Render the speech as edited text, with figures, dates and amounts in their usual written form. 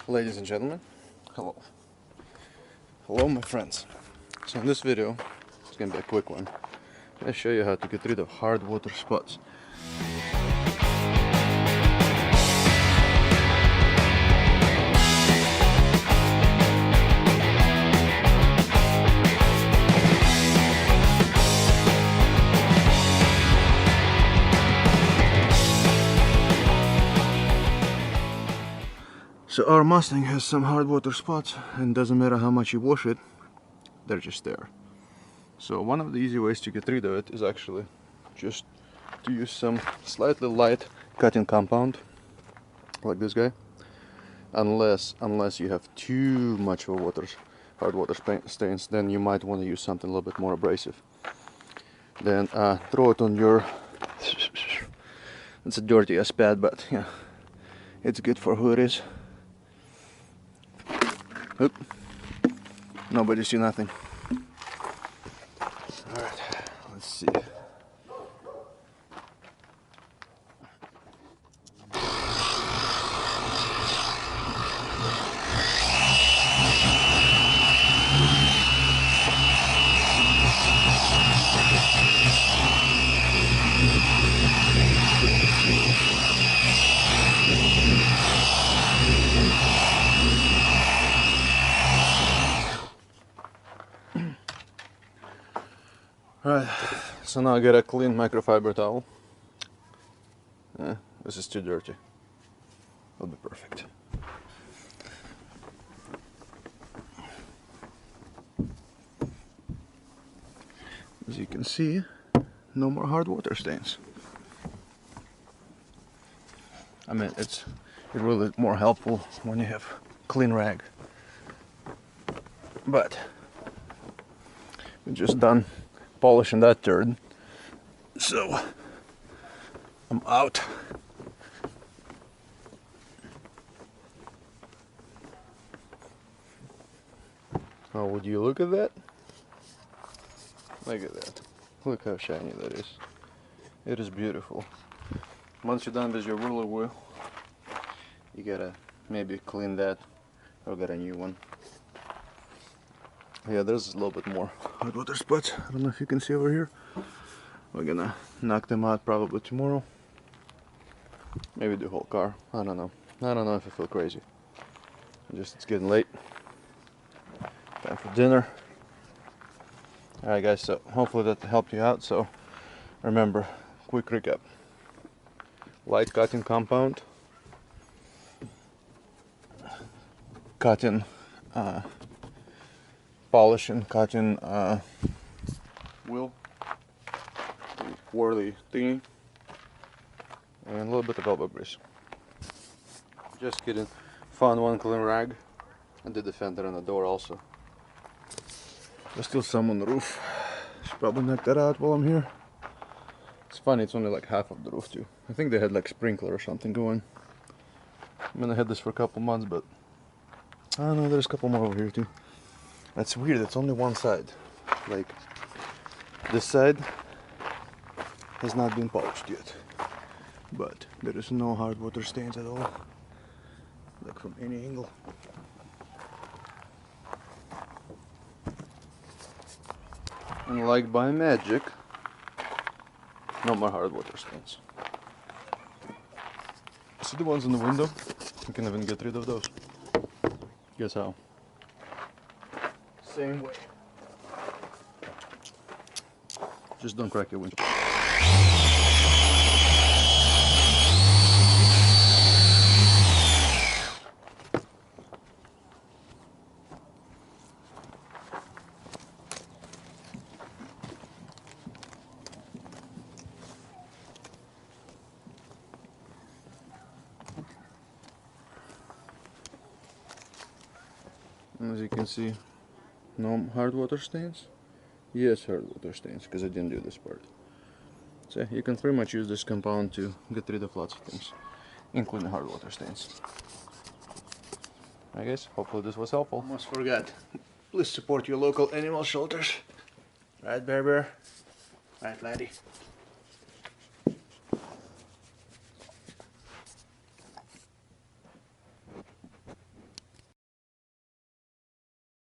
Ladies and gentlemen, hello. Hello my friends. So in this video, it's gonna be a quick one. I'm gonna show you how to get rid of hard water spots. So our Mustang has some hard water spots, and doesn't matter how much you wash it, they're just there. So one of the easy ways to get rid of it is actually just to use some slightly light cutting compound, like this guy. Unless you have too much of hard water stains, then you might want to use something a little bit more abrasive. Then throw it on your... It's a dirty as pad, but yeah, it's good for who it is. Oop. Nobody see nothing. Alright, let's see. Alright, so now I get a clean microfiber towel. This is too dirty. It'll be perfect. As you can see, no more hard water stains. I mean, it's really more helpful when you have clean rag. But we're just done polishing that turd, so I'm out. Oh, would you look at that? Look at that. Look how shiny that is. It is beautiful. Once you're done with your roller wheel, you gotta maybe clean that or get a new one. Yeah, there's a little bit more hard water spots. I don't know if you can see over here. We're gonna knock them out probably tomorrow. Maybe the whole car. I don't know. I don't know if I feel crazy. It's getting late. Time for dinner. Alright guys, so hopefully that helped you out. So remember, quick recap. Light cutting compound. Cutting polishing cutting wheel, whirly thingy, and a little bit of elbow grease. Just kidding. Found one clean rag. I did the fender and the door also. There's still some on the roof. Should probably knock that out while I'm here. It's funny, it's only like half of the roof too. I think they had like sprinkler or something going. I mean, I had this for a couple months, but I don't know, there's a couple more over here too. That's weird, it's only one side. Like, this side has not been polished yet. But there is no hard water stains at all. Like from any angle. And like by magic, no more hard water stains. See the ones in the window? You can even get rid of those. Guess how? Same way. Just don't crack your window. As you can see, no hard water stains. Yes, hard water stains, because I didn't do this part. So you can pretty much use this compound to get rid of lots of things, including hard water stains. I guess, hopefully this was helpful. Almost forgot. Please support your local animal shelters. Right, Bear Bear? Right, laddie?